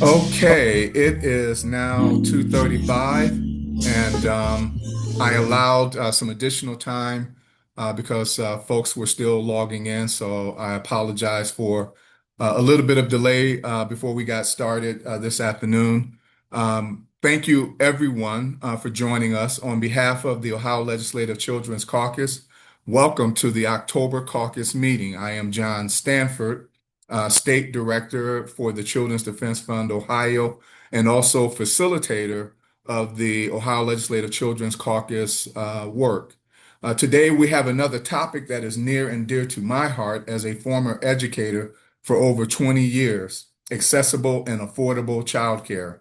Okay, it is now 2:35, and I allowed some additional time because folks were still logging in, so I apologize for a little bit of delay before we got started this afternoon. Thank you, everyone, for joining us. On behalf of the Ohio Legislative Children's Caucus, welcome to the October Caucus meeting. I am John Stanford, State Director for the Children's Defense Fund Ohio, and also facilitator of the Ohio Legislative Children's Caucus work. Today, we have another topic that is near and dear to my heart as a former educator for over 20 years: accessible and affordable childcare.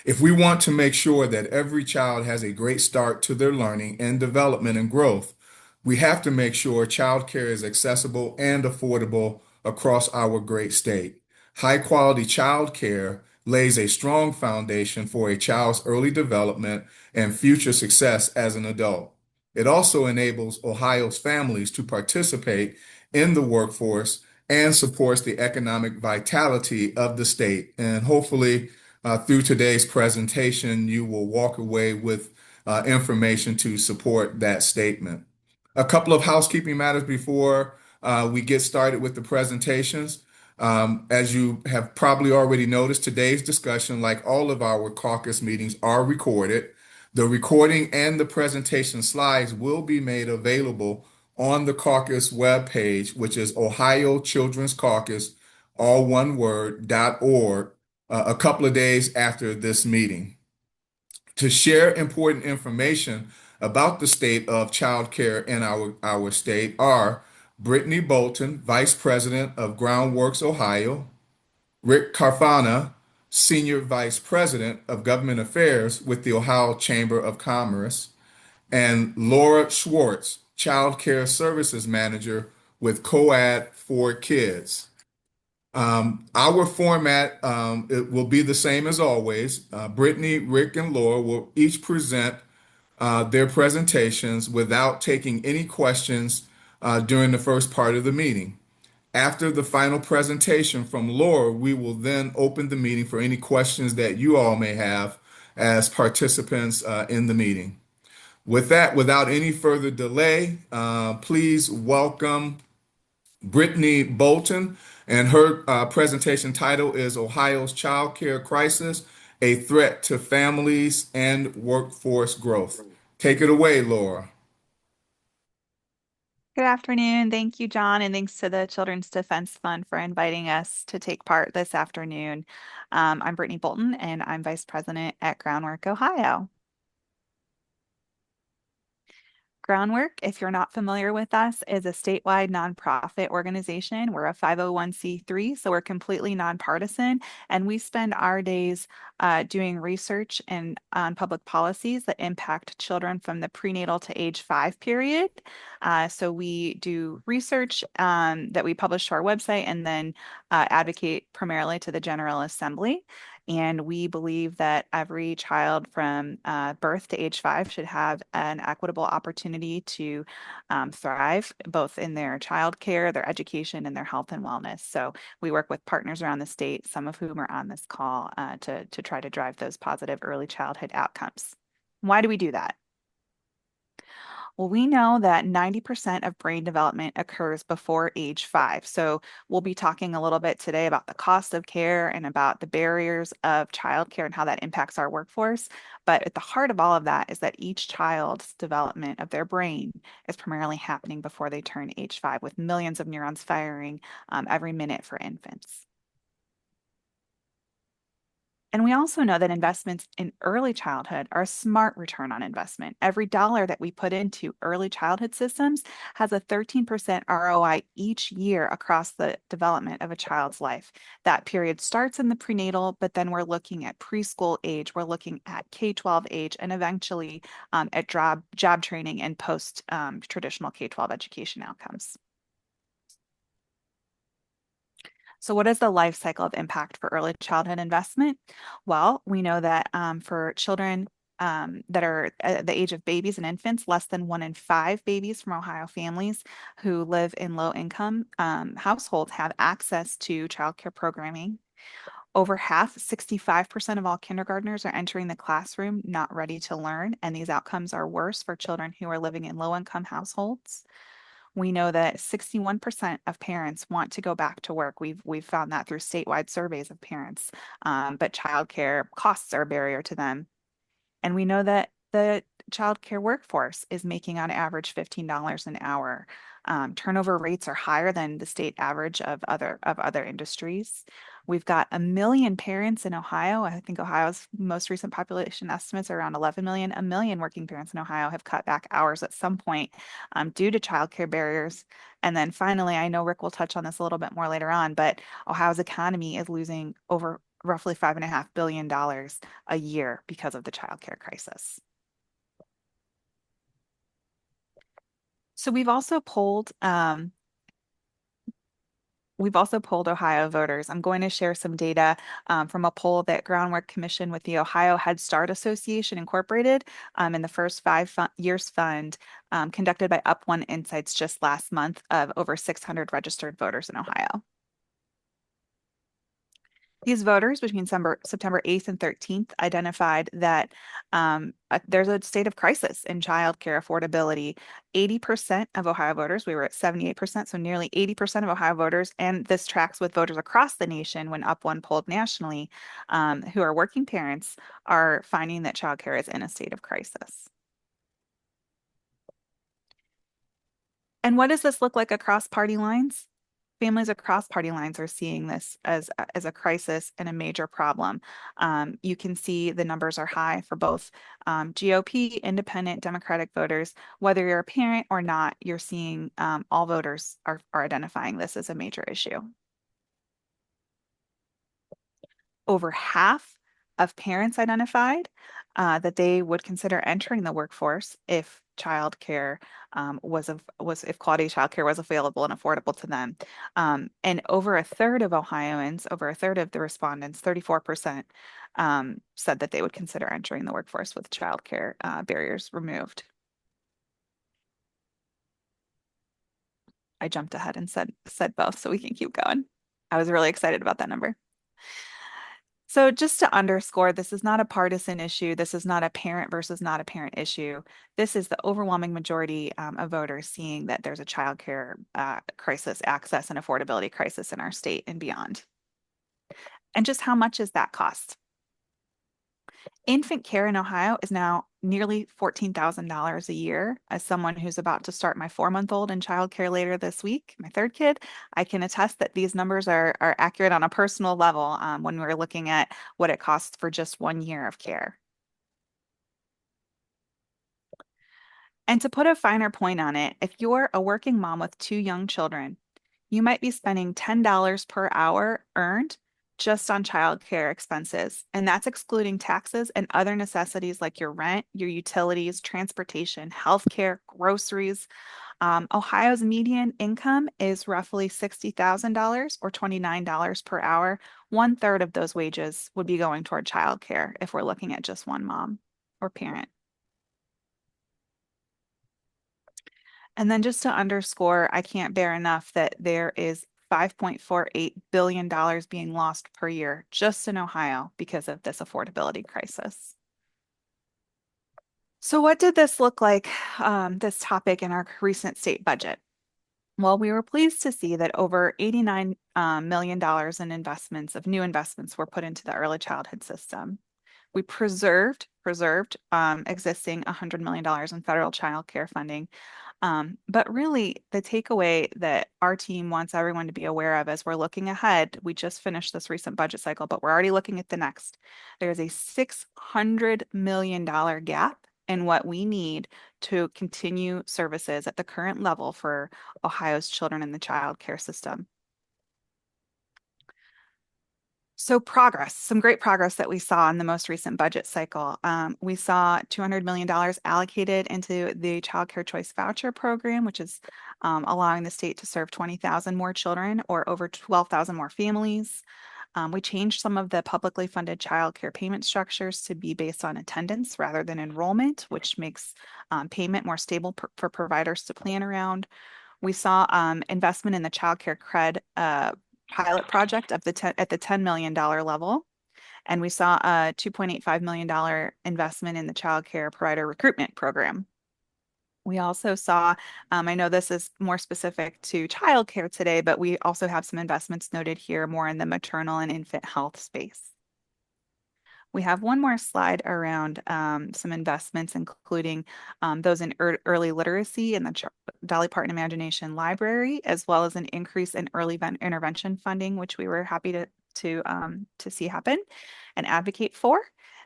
If we want to make sure that every child has a great start to their learning and development and growth, we have to make sure childcare is accessible and affordable across our great state. High quality childcare lays a strong foundation for a child's early development and future success as an adult. It also enables Ohio's families to participate in the workforce and supports the economic vitality of the state. And hopefully, through today's presentation, you will walk away with information to support that statement. A couple of housekeeping matters before we get started with the presentations. As you have probably already noticed, today's discussion, like all of our caucus meetings, are recorded. The recording and the presentation slides will be made available on the caucus webpage, which is Ohio Children's Caucus, all one word, .org, a couple of days after this meeting. To share important information about the state of childcare in our state are Brittany Boulton, Vice President of Groundworks Ohio, Rick Carfana, Senior Vice President of Government Affairs with the Ohio Chamber of Commerce, and Laura Schwartz, Child Care Services Manager with COAD for Kids. Our format it will be the same as always. Brittany, Rick, and Laura will each present their presentations without taking any questions during the first part of the meeting. After the final presentation from Laura, we will then open the meeting for any questions that you all may have as participants in the meeting. With that, without any further delay, please welcome Brittany Boulton, and her presentation title is Ohio's Child Care Crisis, a Threat to Families and Workforce Growth. Take it away, Laura. Good afternoon. Thank you, John, and thanks to the Children's Defense Fund for inviting us to take part this afternoon. I'm Brittany Boulton, and I'm Vice President at Groundwork Ohio. Groundwork, if you're not familiar with us, is a statewide nonprofit organization. We're a 501(c)(3), so we're completely nonpartisan, and we spend our days doing research and on public policies that impact children from the prenatal to age 5 period. So we do research that we publish to our website and then advocate primarily to the General Assembly. And we believe that every child from birth to age 5 should have an equitable opportunity to thrive, both in their child care, their education, and their health and wellness. So we work with partners around the state, some of whom are on this call, to try to drive those positive early childhood outcomes. Why do we do that? Well, we know that 90% of brain development occurs before age 5. So we'll be talking a little bit today about the cost of care and about the barriers of childcare and how that impacts our workforce. But at the heart of all of that is that each child's development of their brain is primarily happening before they turn age 5, with millions of neurons firing every minute for infants. And we also know that investments in early childhood are a smart return on investment. Every dollar that we put into early childhood systems has a 13% ROI each year across the development of a child's life. That period starts in the prenatal, but then we're looking at preschool age, we're looking at K-12 age, and eventually at job training and post traditional K-12 education outcomes. So what is the life cycle of impact for early childhood investment? Well, we know that for children that are at the age of babies and infants, less than 1 in 5 babies from Ohio families who live in low income households have access to childcare programming. Over half, 65% of all kindergartners are entering the classroom not ready to learn, and these outcomes are worse for children who are living in low-income households. We know that 61% of parents want to go back to work. We've found that through statewide surveys of parents, but childcare costs are a barrier to them. And we know that the childcare workforce is making on average $15 an hour. Turnover rates are higher than the state average of other industries. We've got 1 million parents in Ohio. I think Ohio's most recent population estimates are around 11 million. 1 million working parents in Ohio have cut back hours at some point due to childcare barriers. And then finally, I know Rick will touch on this a little bit more later on, but Ohio's economy is losing over roughly $5.5 billion a year because of the childcare crisis. So we've also polled Ohio voters. I'm going to share some data from a poll that Groundwork commissioned with the Ohio Head Start Association Incorporated in the First 5 Years Fund conducted by Up One Insights just last month of over 600 registered voters in Ohio. These voters between September 8th and 13th identified that there's a state of crisis in childcare affordability. 80% of Ohio voters, we were at 78%, so nearly 80% of Ohio voters, and this tracks with voters across the nation when Up One polled nationally, who are working parents, are finding that childcare is in a state of crisis. And what does this look like across party lines? Families across party lines are seeing this as a crisis and a major problem. You can see the numbers are high for both GOP, independent, Democratic voters. Whether you're a parent or not, you're seeing all voters are identifying this as a major issue. Over half of parents identified that they would consider entering the workforce if childcare if quality childcare was available and affordable to them. And over a third of Ohioans, over a third of the respondents, 34%, said that they would consider entering the workforce with childcare barriers removed. I jumped ahead and said both, so we can keep going. I was really excited about that number. So just to underscore, this is not a partisan issue. This is not a parent versus not a parent issue. This is the overwhelming majority of voters seeing that there's a childcare crisis, access and affordability crisis in our state and beyond. And just how much is that cost? Infant care in Ohio is now nearly $14,000 a year. As someone who's about to start my 4-month-old in childcare later this week, my third kid, I can attest that these numbers are accurate on a personal level when we're looking at what it costs for just 1 year of care. And to put a finer point on it, if you're a working mom with 2 young children, you might be spending $10 per hour earned just on childcare expenses. And that's excluding taxes and other necessities like your rent, your utilities, transportation, healthcare, groceries. Ohio's median income is roughly $60,000 or $29 per hour. 1/3 of those wages would be going toward childcare if we're looking at just one mom or parent. And then just to underscore, I can't bear enough that there is $5.48 billion being lost per year just in Ohio because of this affordability crisis. So what did this look like, this topic in our recent state budget? Well, we were pleased to see that over $89 million in investments, of new investments, were put into the early childhood system. We preserved existing $100 million in federal child care funding. But really, the takeaway that our team wants everyone to be aware of as we're looking ahead, we just finished this recent budget cycle, but we're already looking at the next. There's a $600 million gap in what we need to continue services at the current level for Ohio's children in the child care system. So progress, some great progress that we saw in the most recent budget cycle. We saw $200 million allocated into the Child Care Choice Voucher Program, which is allowing the state to serve 20,000 more children or over 12,000 more families. We changed some of the publicly funded child care payment structures to be based on attendance rather than enrollment, which makes payment more stable for providers to plan around. We saw investment in the child care cred pilot project of at the $10 million level. And we saw a $2.85 million investment in the child care provider recruitment program. We also saw, I know this is more specific to childcare today, but we also have some investments noted here more in the maternal and infant health space. We have one more slide around some investments, including those in early literacy in the Dolly Parton Imagination Library, as well as an increase in early intervention funding, which we were happy to see happen and advocate for,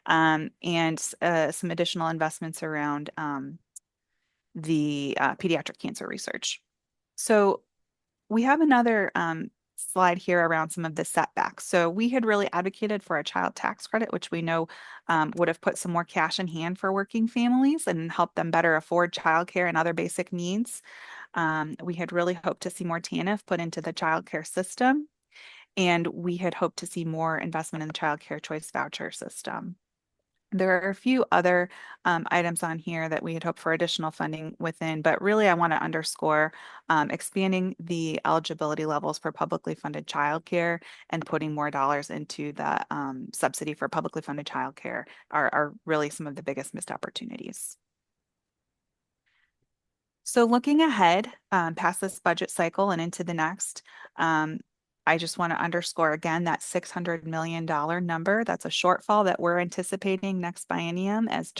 and some additional investments around the pediatric cancer research. So we have another slide here around some of the setbacks. So we had really advocated for a child tax credit, which we know would have put some more cash in hand for working families and helped them better afford childcare and other basic needs. We had really hoped to see more TANF put into the childcare system, and we had hoped to see more investment in the childcare choice voucher system. There are a few other items on here that we had hoped for additional funding within, but really I want to underscore expanding the eligibility levels for publicly funded childcare and putting more dollars into the subsidy for publicly funded childcare are really some of the biggest missed opportunities. So looking ahead past this budget cycle and into the next, I just want to underscore again that $600 million number. That's a shortfall that we're anticipating next biennium as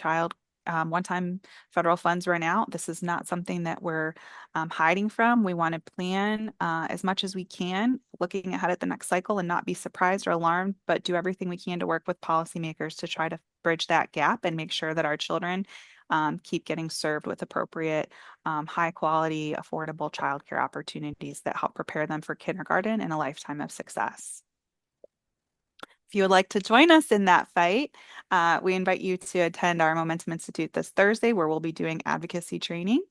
one-time federal funds run out. This is not something that we're hiding from. We want to plan as much as we can, looking ahead at the next cycle and not be surprised or alarmed, but do everything we can to work with policymakers to try to bridge that gap and make sure that our children keep getting served with appropriate, high quality, affordable childcare opportunities that help prepare them for kindergarten and a lifetime of success. If you would like to join us in that fight, we invite you to attend our Momentum Institute this Thursday, where we'll be doing advocacy training.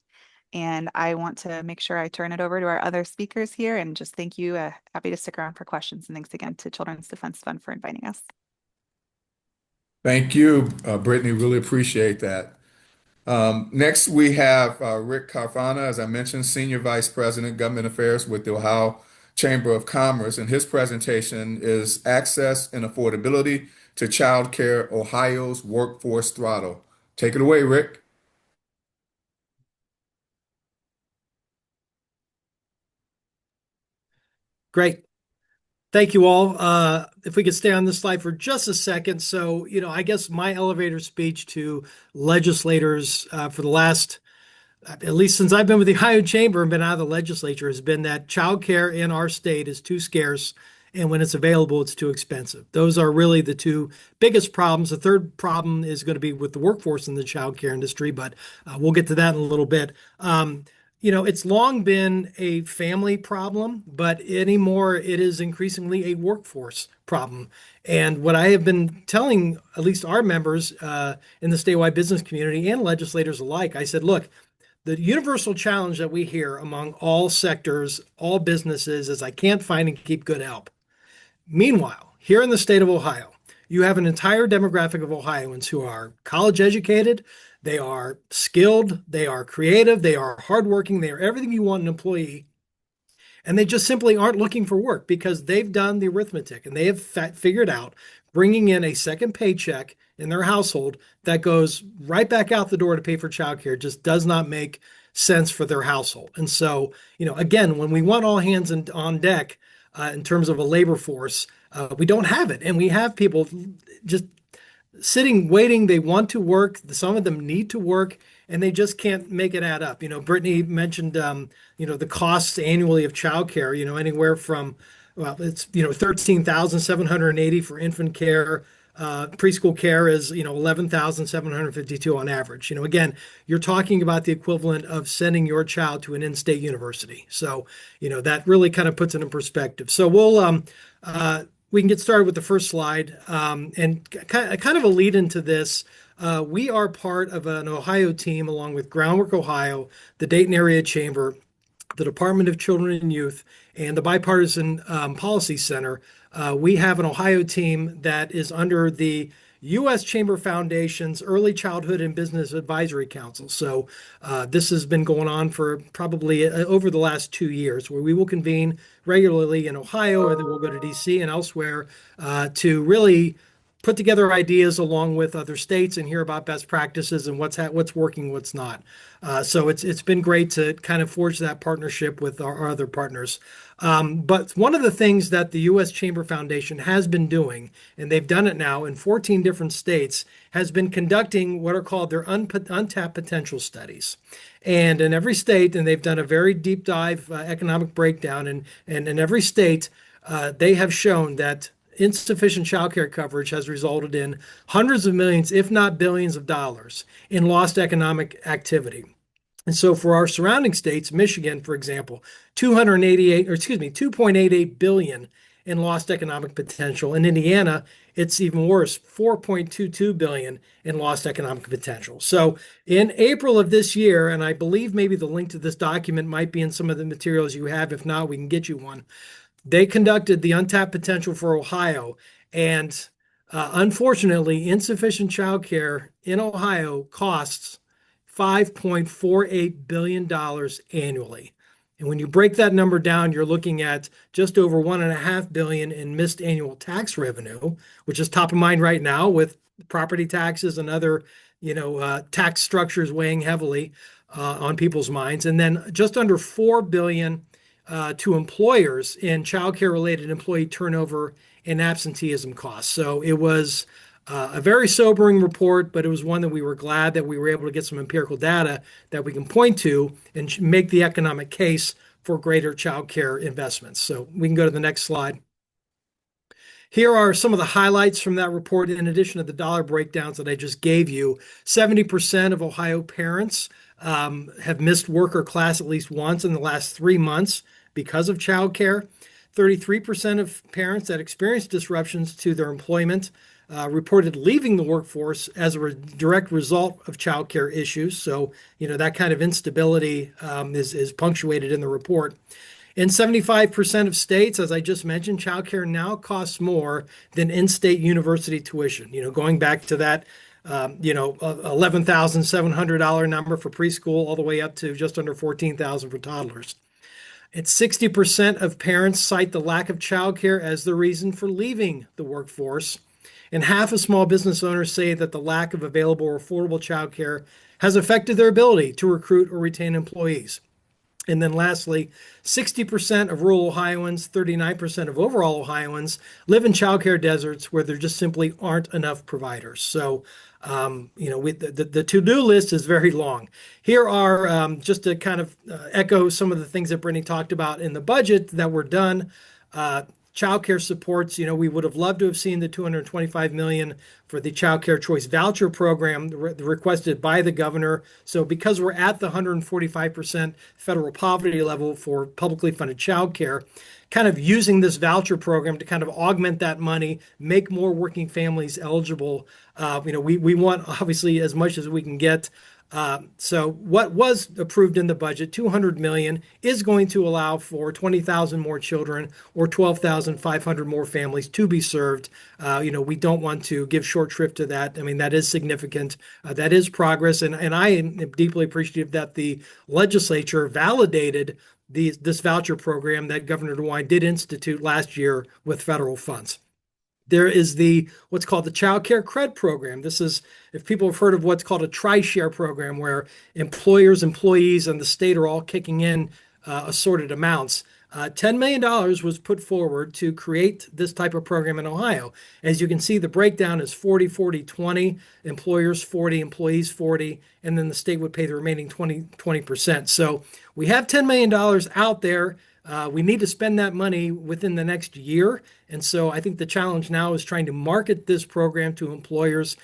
And I want to make sure I turn it over to our other speakers here and just thank you. Happy to stick around for questions. And thanks again to Children's Defense Fund for inviting us. Thank you, Brittany. Really appreciate that. Next, we have Rick Carfana, as I mentioned, Senior Vice President, Government Affairs with the Ohio Chamber of Commerce, and his presentation is Access and Affordability to Childcare, Ohio's Workforce Throttle. Take it away, Rick. Great. Thank you all. If we could stay on this slide for just a second. So, I guess my elevator speech to legislators for the last, at least since I've been with the Ohio Chamber and been out of the legislature, has been that childcare in our state is too scarce. And when it's available, it's too expensive. Those are really the two biggest problems. The third problem is going to be with the workforce in the childcare industry, but we'll get to that in a little bit. It's long been a family problem, but anymore it is increasingly a workforce problem. And what I have been telling at least our members in the statewide business community and legislators alike, I said, look, the universal challenge that we hear among all sectors, all businesses, is I can't find and keep good help. Meanwhile, here in the state of Ohio, you have an entire demographic of Ohioans who are college educated, they are skilled, they are creative, they are hardworking, they are everything you want in an employee. And they just simply aren't looking for work because they've done the arithmetic and they have figured out bringing in a second paycheck in their household that goes right back out the door to pay for childcare just does not make sense for their household. And so, again, when we want all hands on deck in terms of a labor force, we don't have it. And we have people just sitting, waiting. They want to work. Some of them need to work, and they just can't make it add up. Brittany mentioned, the costs annually of childcare, anywhere from, it's, $13,780 for infant care. Preschool care is, $11,752 on average. Again, you're talking about the equivalent of sending your child to an in-state university. So, that really kind of puts it in perspective. So we can get started with the first slide, and kind of a lead into this. We are part of an Ohio team along with Groundwork Ohio, the Dayton Area Chamber, the Department of Children and Youth, and the Bipartisan Policy Center. We have an Ohio team that is under the U.S. Chamber Foundation's Early Childhood and Business Advisory Council. So this has been going on for probably over the last 2 years, where we will convene regularly in Ohio, and then we'll go to D.C. and elsewhere to really put together ideas along with other states and hear about best practices and what's working, what's not. So it's been great to kind of forge that partnership with our other partners. But one of the things that the U.S. Chamber Foundation has been doing, and they've done it now in 14 different states, has been conducting what are called their untapped potential studies. And in every state, and they've done a very deep dive economic breakdown, and in every state, they have shown that insufficient childcare coverage has resulted in hundreds of millions, if not billions of dollars in lost economic activity. And so for our surrounding states, Michigan, for example, 2.88 billion in lost economic potential. In Indiana, it's even worse, 4.22 billion in lost economic potential. So in April of this year, and I believe maybe the link to this document might be in some of the materials you have. If not, we can get you one. They conducted the Untapped Potential for Ohio, and unfortunately, insufficient childcare in Ohio costs $5.48 billion annually. And when you break that number down, you're looking at just over $1.5 billion in missed annual tax revenue, which is top of mind right now with property taxes and other, tax structures weighing heavily on people's minds. And then just under $4 billion to employers in childcare-related employee turnover and absenteeism costs. So it was a very sobering report, but it was one that we were glad that we were able to get some empirical data that we can point to and make the economic case for greater childcare investments. So we can go to the next slide. Here are some of the highlights from that report. In addition to the dollar breakdowns that I just gave you, 70% of Ohio parents have missed work or class at least once in the last 3 months because of childcare. 33% of parents that experienced disruptions to their employment reported leaving the workforce as a direct result of childcare issues. So, that kind of instability is punctuated in the report. In 75% of states, as I just mentioned, childcare now costs more than in-state university tuition. Going back to that, $11,700 number for preschool all the way up to just under $14,000 for toddlers. And 60% of parents cite the lack of childcare as the reason for leaving the workforce. And half of small business owners say that the lack of available or affordable childcare has affected their ability to recruit or retain employees. And then lastly, 60% of rural Ohioans, 39% of overall Ohioans live in childcare deserts where there just simply aren't enough providers. So, the to-do list is very long. Here are just to kind of echo some of the things that Brittany talked about in the budget that were done. Childcare supports, we would have loved to have seen the $225 million for the Child Care Choice Voucher Program requested by the governor. So because we're at the 145% federal poverty level for publicly funded childcare, kind of using this voucher program to kind of augment that money, make more working families eligible. We want obviously as much as we can get. So what was approved in the budget, $200 million, is going to allow for 20,000 more children or 12,500 more families to be served. We don't want to give short shrift to that. I mean, that is significant. That is progress. And I am deeply appreciative that the legislature validated this voucher program that Governor DeWine did institute last year with federal funds. There is what's called the Child Care Cred program. This is, if people have heard of what's called a tri-share program, where employers, employees, and the state are all kicking in assorted amounts. $10 million was put forward to create this type of program in Ohio. As you can see, the breakdown is 40, 40, 20, employers 40, employees 40, and then the state would pay the remaining 20%. So we have $10 million out there. We need to spend that money within the next year. And so I think the challenge now is trying to market this program to employers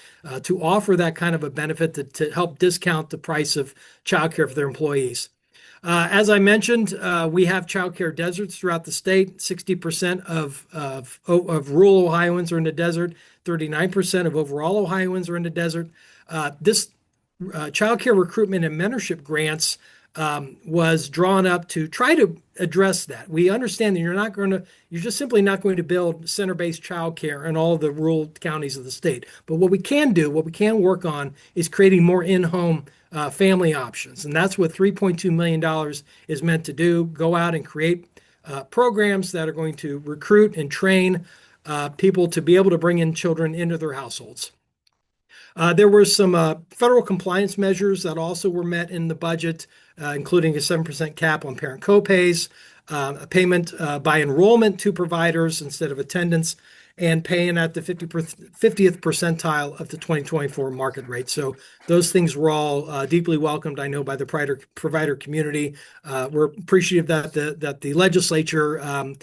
to offer that kind of a benefit to help discount the price of childcare for their employees. As I mentioned, we have childcare deserts throughout the state. 60% of rural Ohioans are in the desert. 39% of overall Ohioans are in the desert. This childcare recruitment and mentorship grants was drawn up to try to address that. We understand that you're just simply not going to build center-based childcare in all the rural counties of the state. But what we can work on is creating more in-home family options. And that's what $3.2 million is meant to do. Go out and create programs that are going to recruit and train people to be able to bring in children into their households. There were some federal compliance measures that also were met in the budget, including a 7% cap on parent copays, a payment by enrollment to providers instead of attendance, and paying at the 50th percentile of the 2024 market rate. So those things were all deeply welcomed, I know, by the provider community. We're appreciative that the legislature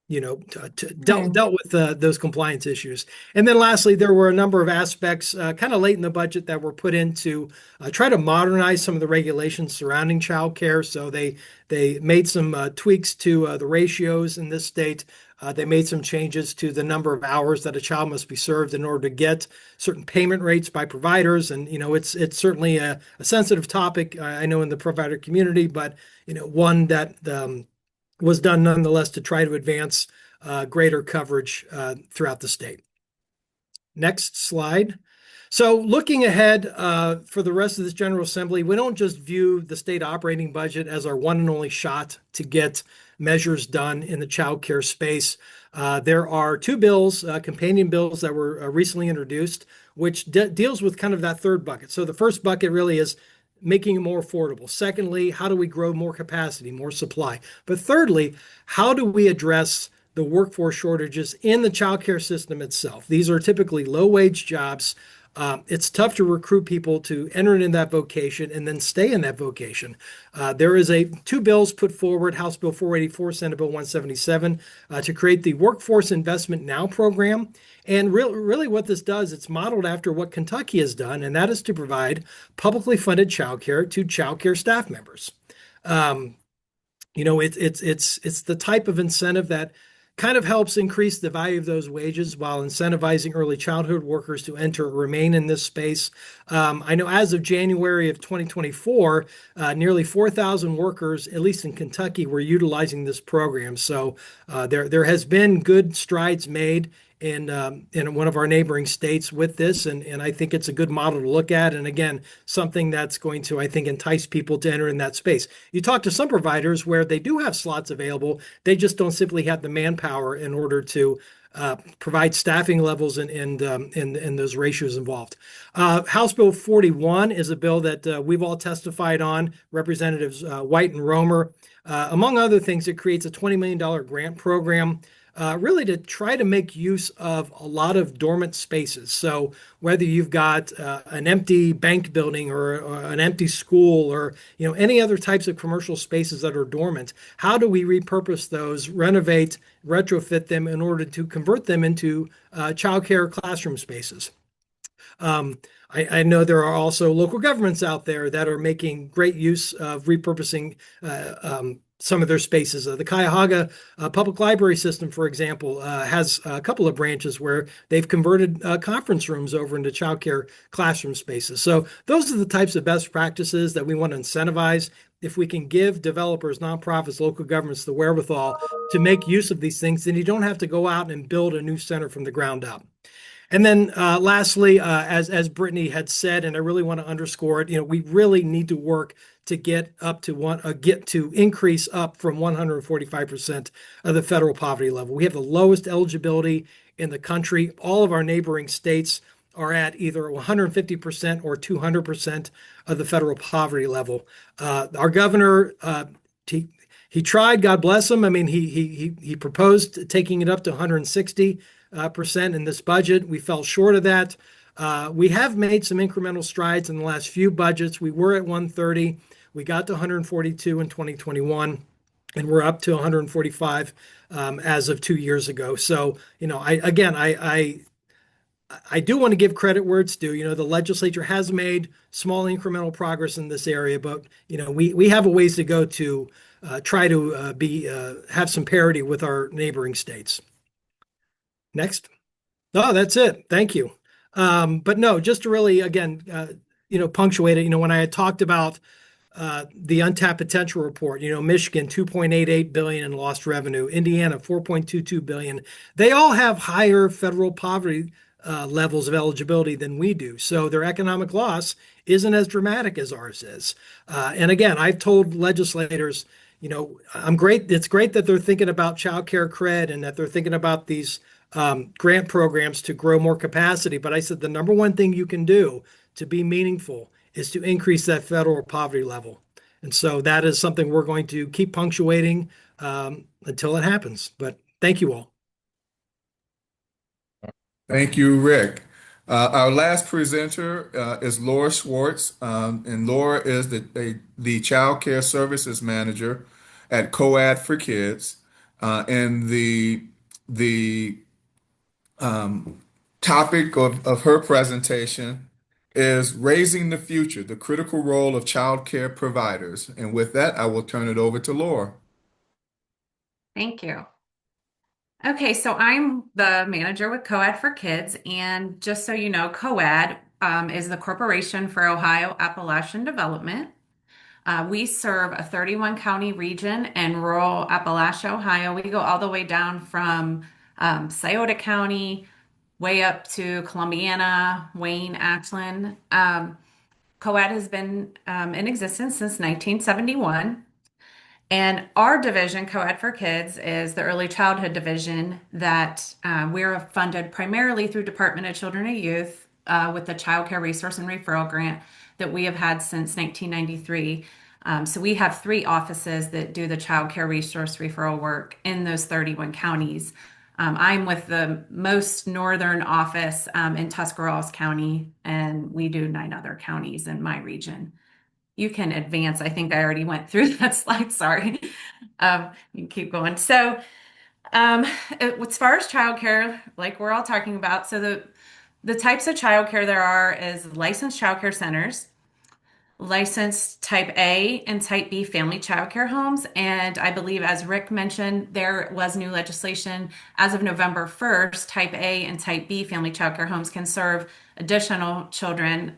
dealt with those compliance issues. And then lastly, there were a number of aspects kind of late in the budget that were put in to try to modernize some of the regulations surrounding childcare. So they made some tweaks to the ratios in this state. They made some changes to the number of hours that a child must be served in order to get certain payment rates by providers. And, it's certainly a sensitive topic, I know, in the provider community, but, one that was done nonetheless to try to advance greater coverage throughout the state. Next slide. So looking ahead for the rest of this General Assembly, we don't just view the state operating budget as our one and only shot to get measures done in the child care space. There are two bills, companion bills that were recently introduced, which deals with kind of that third bucket. So the first bucket really is making it more affordable. Secondly, how do we grow more capacity, more supply? But thirdly, how do we address the workforce shortages in the childcare system itself? These are typically low-wage jobs. It's tough to recruit people to enter in that vocation and then stay in that vocation. There is two bills put forward, House Bill 484, Senate Bill 177, to create the Workforce Investment Now program. And really what this does, it's modeled after what Kentucky has done, and that is to provide publicly funded childcare to childcare staff members. It's the type of incentive that kind of helps increase the value of those wages while incentivizing early childhood workers to enter or remain in this space. I know as of January of 2024, nearly 4,000 workers, at least in Kentucky, were utilizing this program. So there has been good strides made in one of our neighboring states with this, and I think it's a good model to look at. And again, something that's going to, I think, entice people to enter in that space. You talk to some providers where they do have slots available, they just don't simply have the manpower in order to provide staffing levels and those ratios involved. House Bill 41 is a bill that we've all testified on, Representatives White and Romer. Among other things, it creates a $20 million grant program really to try to make use of a lot of dormant spaces. So whether you've got an empty bank building or an empty school or any other types of commercial spaces that are dormant, how do we repurpose those, renovate, retrofit them in order to convert them into childcare classroom spaces? I know there are also local governments out there that are making great use of repurposing some of their spaces. The Cuyahoga Public Library System, for example, has a couple of branches where they've converted conference rooms over into childcare classroom spaces. So those are the types of best practices that we want to incentivize. If we can give developers, nonprofits, local governments the wherewithal to make use of these things, then you don't have to go out and build a new center from the ground up. And then lastly, as Brittany had said, and I really want to underscore it, we really need to work to get to increase up from 145% of the federal poverty level. We have the lowest eligibility in the country. All of our neighboring states are at either 150% or 200% of the federal poverty level. Our governor, he tried, God bless him. I mean, he proposed taking it up to 160% in this budget. We fell short of that. We have made some incremental strides in the last few budgets. We were at 130. We got to 142 in 2021, and we're up to 145 as of 2 years ago. So, I do want to give credit where it's due. The legislature has made small incremental progress in this area, but we have a ways to go to try to have some parity with our neighboring states. Next. Oh, that's it. Thank you. But no, just to really, again, punctuate it, when I had talked about the untapped potential report. Michigan 2.88 billion in lost revenue, Indiana 4.22 billion. They all have higher federal poverty levels of eligibility than we do. So their economic loss isn't as dramatic as ours is. And again, I've told legislators, I'm great. It's great that they're thinking about child care cred and that they're thinking about these grant programs to grow more capacity. But I said the number one thing you can do to be meaningful is to increase that federal poverty level. And so that is something we're going to keep punctuating until it happens. But thank you all. Thank you, Rick. Our last presenter is Laura Schwartz, and Laura is the Child Care Services Manager at COAD for Kids. And the topic of her presentation is Raising the Future, the Critical Role of Child Care Providers. And with that, I will turn it over to Laura. Thank you. Okay, so I'm the manager with COAD for Kids, and just so you know, COAD is the Corporation for Ohio Appalachian Development. We serve a 31 county region in rural Appalachia, Ohio. We go all the way down from Scioto County, way up to Columbiana, Wayne, Ashland. COAD has been in existence since 1971. And our division, COAD for Kids, is the early childhood division that we're funded primarily through Department of Children and Youth with the Child Care Resource and Referral Grant that we have had since 1993. So we have 3 offices that do the child care resource referral work in those 31 counties. I'm with the most northern office in Tuscarawas County, and we do 9 other counties in my region. You can advance. I think I already went through that slide. Sorry. You can keep going. So as far as childcare, like we're all talking about, so the types of childcare there are is licensed childcare centers, licensed type A and type B family childcare homes. And I believe, as Rick mentioned, there was new legislation as of November 1st, type A and type B family childcare homes can serve additional children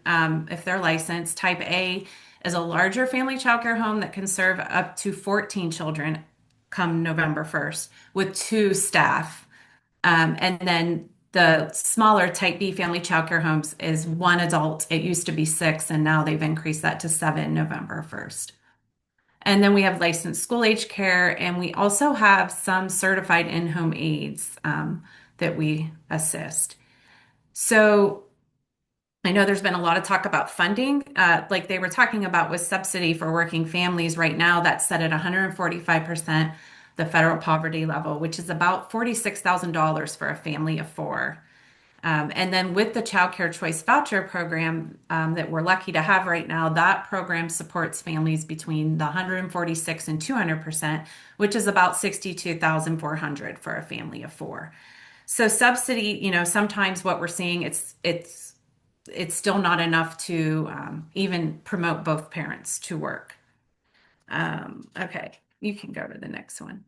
if they're licensed. Type A is a larger family childcare home that can serve up to 14 children come November 1st with 2 staff. And then the smaller type B family childcare homes is 1 adult. It used to be 6, and now they've increased that to 7 November 1st. And then we have licensed school age care, and we also have some certified in-home aides that we assist. So I know there's been a lot of talk about funding, like they were talking about with subsidy for working families. Right now, that's set at 145% the federal poverty level, which is about $46,000 for a family of 4. And then with the Child Care Choice Voucher Program that we're lucky to have right now, that program supports families between the 146 and 200%, which is about 62,400 for a family of 4. So subsidy, sometimes what we're seeing, it's still not enough to even promote both parents to work. Okay, you can go to the next one.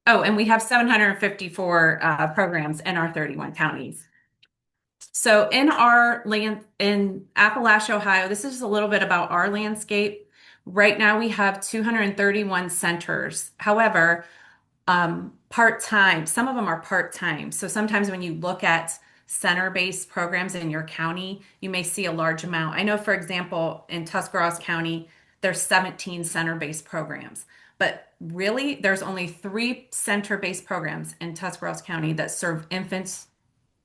Oh, and we have 754 programs in our 31 counties. So in our land in Appalachia, Ohio, this is a little bit about our landscape. Right now we have 231 centers. However, part-time, some of them are part-time. So sometimes when you look at center-based programs in your county, you may see a large amount. I know, for example, in Tuscarawas County, there's 17 center-based programs, but really there's only 3 center-based programs in Tuscarawas County that serve infants,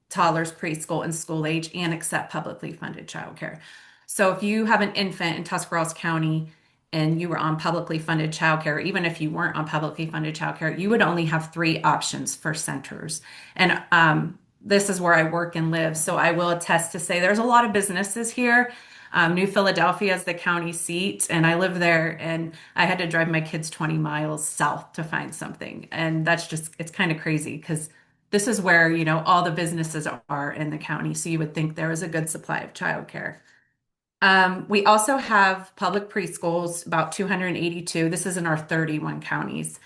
toddlers, preschool, and school age and accept publicly funded childcare. So if you have an infant in Tuscarawas County and you were on publicly funded childcare, even if you weren't on publicly funded childcare, you would only have 3 options for centers. And this is where I work and live, so I will attest to say there's a lot of businesses here. New Philadelphia is the county seat, and I live there, and I had to drive my kids 20 miles south to find something. And that's just, it's kind of crazy because this is where, all the businesses are in the county. So you would think there is a good supply of childcare. We also have public preschools, about 282. This is in our 31 counties.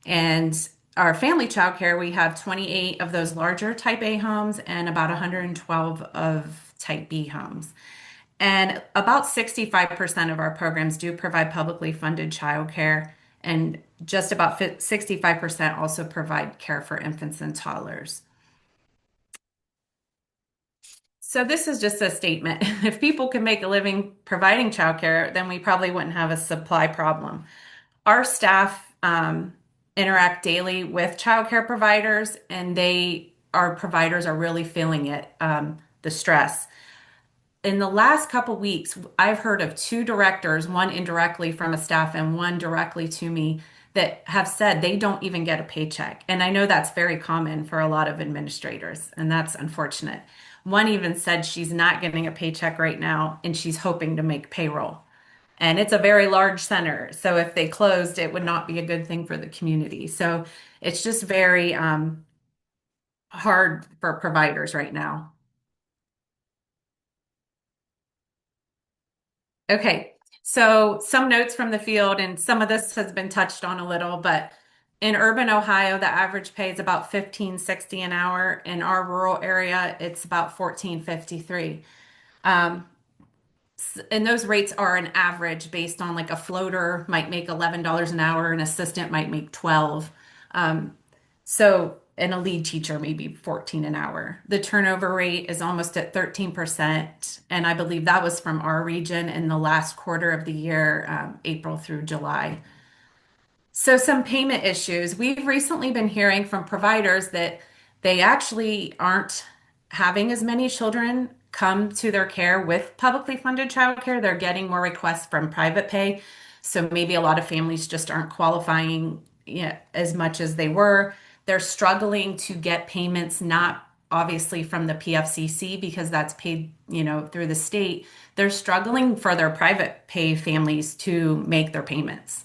And our family childcare, we have 28 of those larger type A homes and about 112 of type B homes. And about 65% of our programs do provide publicly funded childcare, and just about 65% also provide care for infants and toddlers. So this is just a statement. If people can make a living providing childcare, then we probably wouldn't have a supply problem. Our staff interact daily with childcare providers, and our providers are really feeling it, the stress. In the last couple weeks, I've heard of two directors, one indirectly from a staff and one directly to me, that have said they don't even get a paycheck. And I know that's very common for a lot of administrators, and that's unfortunate. One even said she's not getting a paycheck right now and she's hoping to make payroll. And it's a very large center. So if they closed, it would not be a good thing for the community. So it's just very hard for providers right now. Okay, so some notes from the field, and some of this has been touched on a little, but in urban Ohio, the average pay is about $15.60 an hour. In our rural area, it's about $14.53. And those rates are an average based on, like, a floater might make $11 an hour, an assistant might make 12. And a lead teacher maybe 14 an hour. The turnover rate is almost at 13%. And I believe that was from our region in the last quarter of the year, April through July. So some payment issues. We've recently been hearing from providers that they actually aren't having as many children come to their care with publicly funded childcare. They're getting more requests from private pay. So maybe a lot of families just aren't qualifying, as much as they were. They're struggling to get payments, not obviously from the PFCC because that's paid, through the state. They're struggling for their private pay families to make their payments,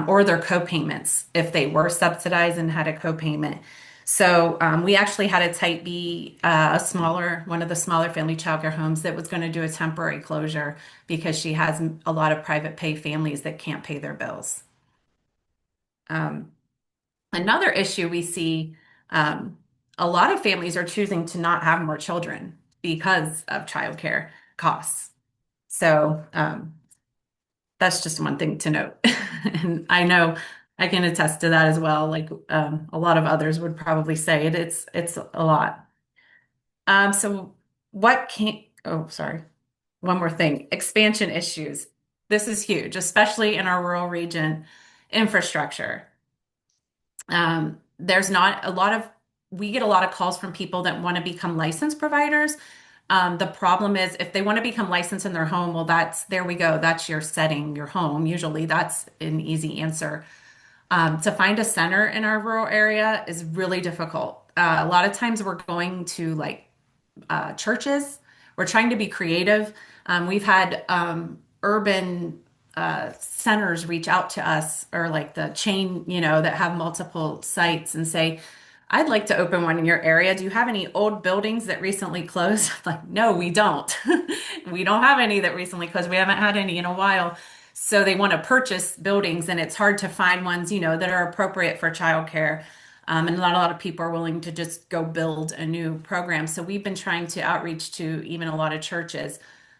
or their co-payments if they were subsidized and had a co-payment. So we actually had a Type B, one of the smaller family childcare homes that was going to do a temporary closure because she has a lot of private pay families that can't pay their bills. Another issue we see, a lot of families are choosing to not have more children because of childcare costs. So that's just one thing to note. And I know I can attest to that as well. Like a lot of others would probably say it. It's a lot. So sorry. One more thing, expansion issues. This is huge, especially in our rural region. Infrastructure. We get a lot of calls from people that want to become licensed providers. The problem is if they want to become licensed in their home, well, there we go. That's your setting, your home. Usually that's an easy answer. To find a center in our rural area is really difficult. A lot of times we're going to churches. We're trying to be creative. We've had urban centers reach out to us, or like the chain, that have multiple sites, and say, I'd like to open one in your area. Do you have any old buildings that recently closed? Like, no, we don't. We don't have any that recently closed. We haven't had any in a while. So they want to purchase buildings, and it's hard to find ones, that are appropriate for childcare. And not a lot of people are willing to just go build a new program. So we've been trying to outreach to even a lot of churches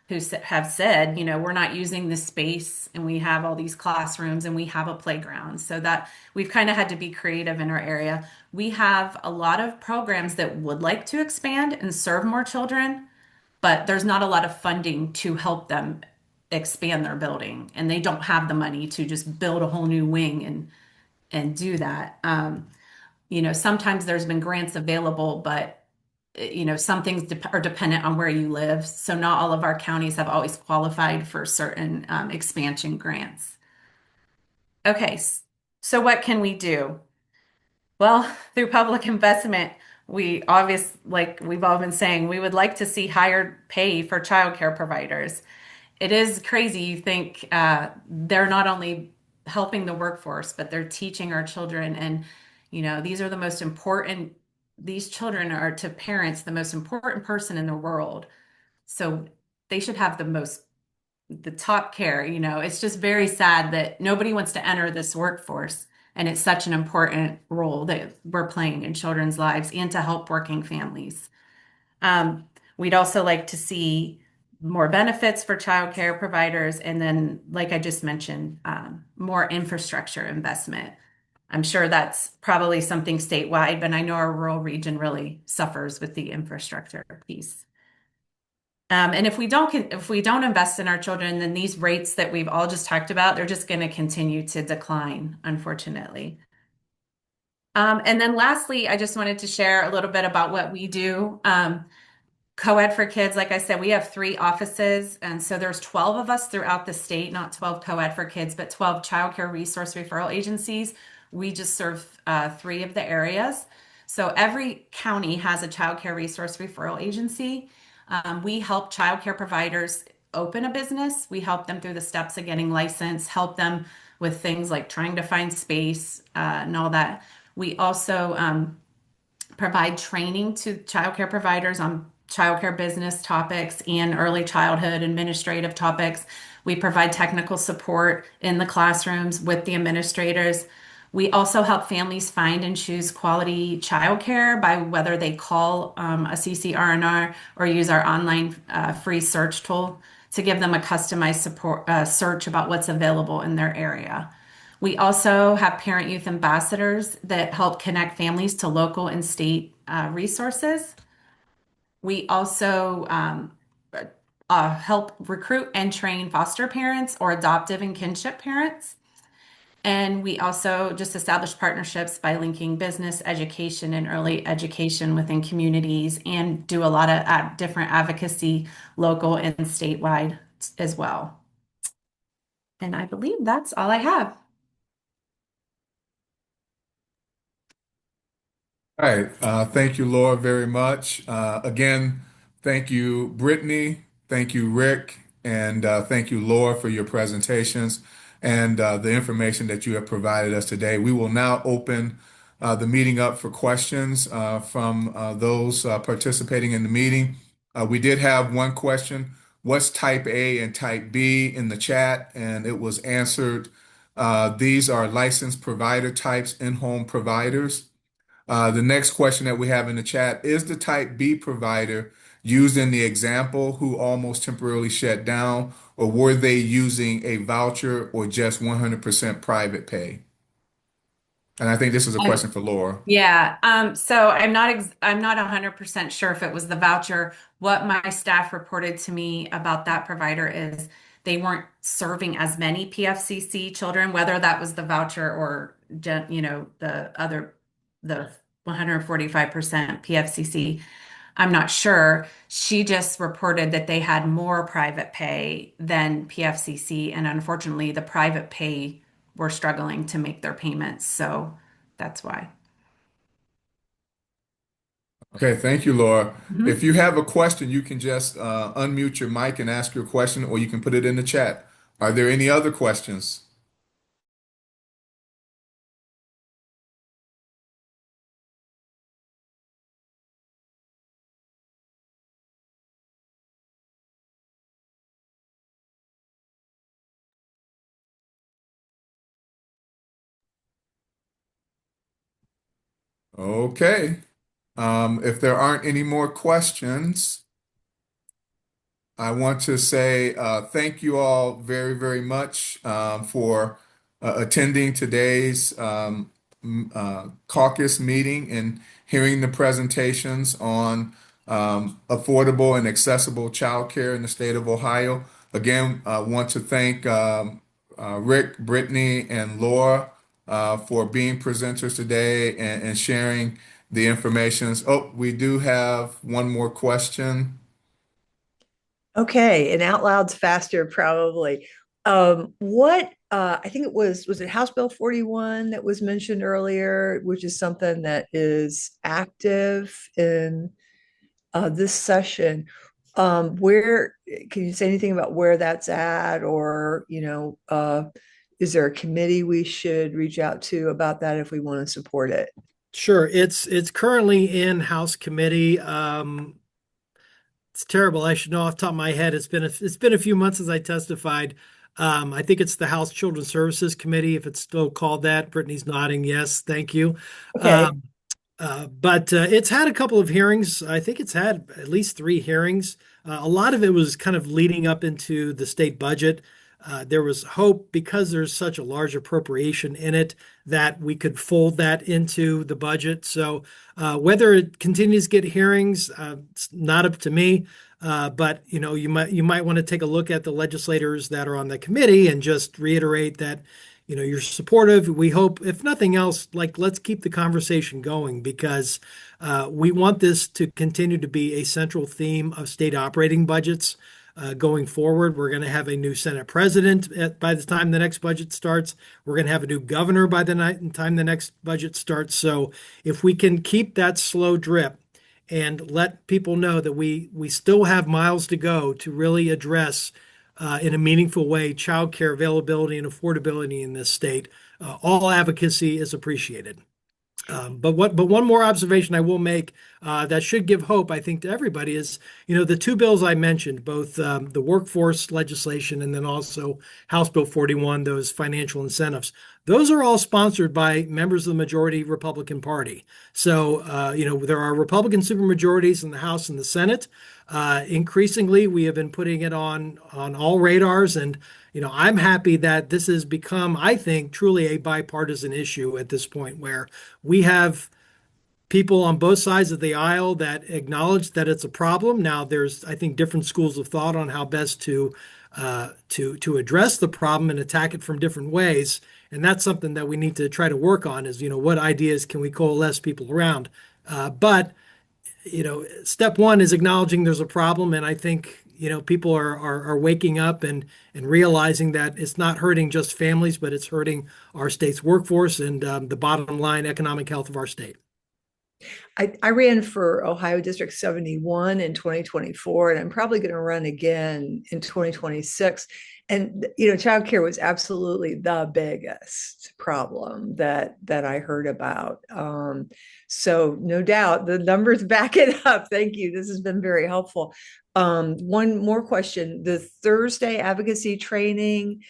who have said, we're not using this space, and we have all these classrooms and we have a playground. So that we've kind of had to be creative in our area. We have a lot of programs that would like to expand and serve more children, but there's not a lot of funding to help them expand their building, and they don't have the money to just build a whole new wing and do that. Sometimes there's been grants available, but some things are dependent on where you live. So not all of our counties have always qualified for certain expansion grants. Okay, so what can we do? Well, through public investment, like we've all been saying, we would like to see higher pay for childcare providers. It is crazy. You think they're not only helping the workforce, but they're teaching our children. And, these children are to parents the most important person in the world. So they should have the top care. It's just very sad that nobody wants to enter this workforce. And it's such an important role that we're playing in children's lives and to help working families. We'd also like to see more benefits for childcare providers, and then, like I just mentioned, more infrastructure investment. I'm sure that's probably something statewide, but I know our rural region really suffers with the infrastructure piece. And if we don't invest in our children, then these rates that we've all just talked about, they're just going to continue to decline, unfortunately. And then lastly, I just wanted to share a little bit about what we do. Co-ed for Kids, like I said, we have 3 offices, and so there's 12 of us throughout the state, not 12 Co-ed for Kids, but 12 childcare resource referral agencies. We just serve 3 of the areas. So every county has a childcare resource referral agency. We help childcare providers open a business. We help them through the steps of getting licensed, help them with things like trying to find space and all that. We also provide training to childcare providers on childcare business topics and early childhood administrative topics. We provide technical support in the classrooms with the administrators. We also help families find and choose quality childcare by whether they call a CCRNR or use our online free search tool to give them a customized support search about what's available in their area. We also have parent youth ambassadors that help connect families to local and state resources. We also help recruit and train foster parents or adoptive and kinship parents. And we also just establish partnerships by linking business, education, and early education within communities, and do a lot of different advocacy, local and statewide as well. And I believe that's all I have. All right. Thank you, Laura, very much. Again, thank you, Brittany. Thank you, Rick. And thank you, Laura, for your presentations and the information that you have provided us today. We will now open the meeting up for questions from those participating in the meeting. We did have one question. What's type A and type B in the chat? And it was answered. These are licensed provider types, in-home providers. The next question that we have in the chat is the type B provider used in the example who almost temporarily shut down, or were they using a voucher or just 100% private pay? And I think this is a question for Laura. Yeah. So I'm not 100% sure if it was the voucher. What my staff reported to me about that provider is they weren't serving as many PFCC children, whether that was the voucher or the 145% PFCC. I'm not sure. She just reported that they had more private pay than PFCC, and unfortunately, the private pay were struggling to make their payments. So that's why. Okay, thank you, Laura. If you have a question, you can just unmute your mic and ask your question, or you can put it in the chat. Are there any other questions? Okay. If there aren't any more questions, I want to say thank you all very, very much for attending today's caucus meeting and hearing the presentations on affordable and accessible childcare in the state of Ohio. Again, I want to thank Rick, Brittany, and Laura for being presenters today and sharing the information. Oh, we do have one more question. Okay, and out loud's faster, probably. What I think it was it House Bill 41 that was mentioned earlier, which is something that is active in this session. Where can you say anything about where that's at, or is there a committee we should reach out to about that if we want to support it? Sure. It's currently in House committee. It's terrible. I should know off the top of my head. It's been a few months since I testified. I think it's the House Children's Services Committee, if it's still called that. Brittany's nodding yes, thank you. Okay. But it's had a couple of hearings. I think it's had at least three hearings. A lot of it was kind of leading up into the state budget. There was hope because there's such a large appropriation in it that we could fold that into the budget. So whether it continues to get hearings, it's not up to me. But you might want to take a look at the legislators that are on the committee and just reiterate that you're supportive. We hope, if nothing else, like let's keep the conversation going because we want this to continue to be a central theme of state operating budgets going forward. We're going to have a new Senate president by the time the next budget starts. We're going to have a new governor by the time the next budget starts. So if we can keep that slow drip and let people know that we still have miles to go to really address in a meaningful way childcare availability and affordability in this state. All advocacy is appreciated. But one more observation I will make that should give hope, I think, to everybody is, the two bills I mentioned, both the workforce legislation and then also House Bill 41, those financial incentives. Those are all sponsored by members of the majority Republican Party. So, there are Republican supermajorities in the House and the Senate. Increasingly, we have been putting it on all radars, and I'm happy that this has become, I think, truly a bipartisan issue at this point, where we have people on both sides of the aisle that acknowledge that it's a problem. Now, there's, I think, different schools of thought on how best to address the problem and attack it from different ways, and that's something that we need to try to work on. Is what ideas can we coalesce people around? But step one is acknowledging there's a problem, and I think people are waking up and realizing that it's not hurting just families, but it's hurting our state's workforce and the bottom line economic health of our state. I ran for Ohio District 71 in 2024, and I'm probably going to run again in 2026. And childcare was absolutely the biggest problem that I heard about. So no doubt the numbers back it up. Thank you. This has been very helpful. One more question: the Thursday advocacy training.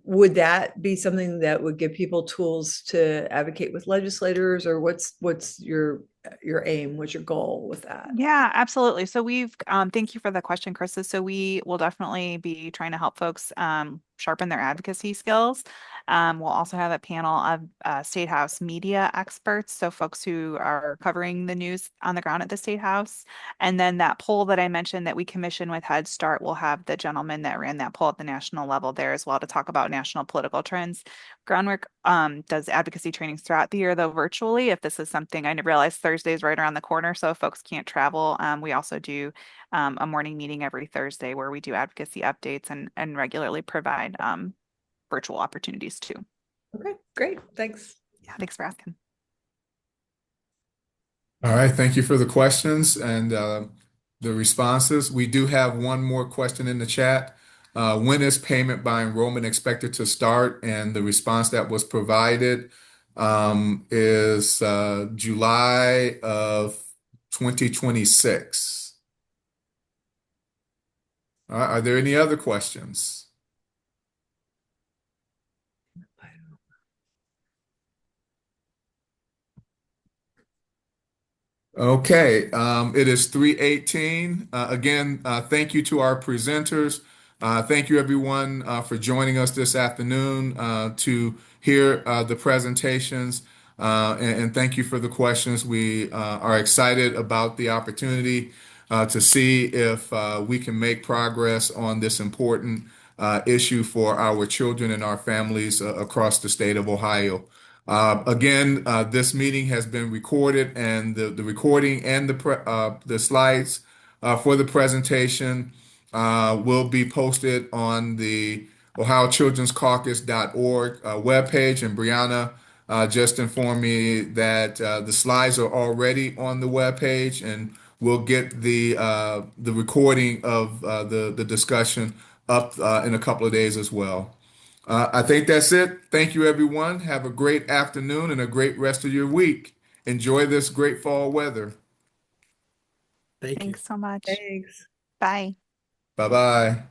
Would that be something that would give people tools to advocate with legislators, or what's your aim? What's your goal with that? Yeah, absolutely. So thank you for the question, Krista. So we will definitely be trying to help folks sharpen their advocacy skills. We'll also have a panel of State House media experts, so folks who are covering the news on the ground at the State House. And then that poll that I mentioned that we commissioned with Head Start, will have the gentleman that ran that poll at the national level there as well to talk about national political trends. Groundwork does advocacy trainings throughout the year, though virtually. If this is something, I realize Thursday is right around the corner, so if folks can't travel, we also do a morning meeting every Thursday where we do advocacy updates and regularly provide virtual opportunities too. Okay, great. Thanks. Yeah, thanks for asking. All right, thank you for the questions and the responses. We do have one more question in the chat. When is payment by enrollment expected to start? And the response that was provided is July of 2026. Are there any other questions? Okay, it is 3:18. Again, thank you to our presenters. Thank you everyone for joining us this afternoon to hear the presentations, and thank you for the questions. We are excited about the opportunity to see if we can make progress on this important issue for our children and our families across the state of Ohio. Again, this meeting has been recorded, and the recording and the slides for the presentation will be posted on the OhioChildren'sCaucus.org webpage. And Brianna just informed me that the slides are already on the webpage, and we'll get the recording of the discussion up in a couple of days as well. I think that's it. Thank you, everyone. Have a great afternoon and a great rest of your week. Enjoy this great fall weather. Thank you. Thanks so much. Thanks. Bye. Bye-bye.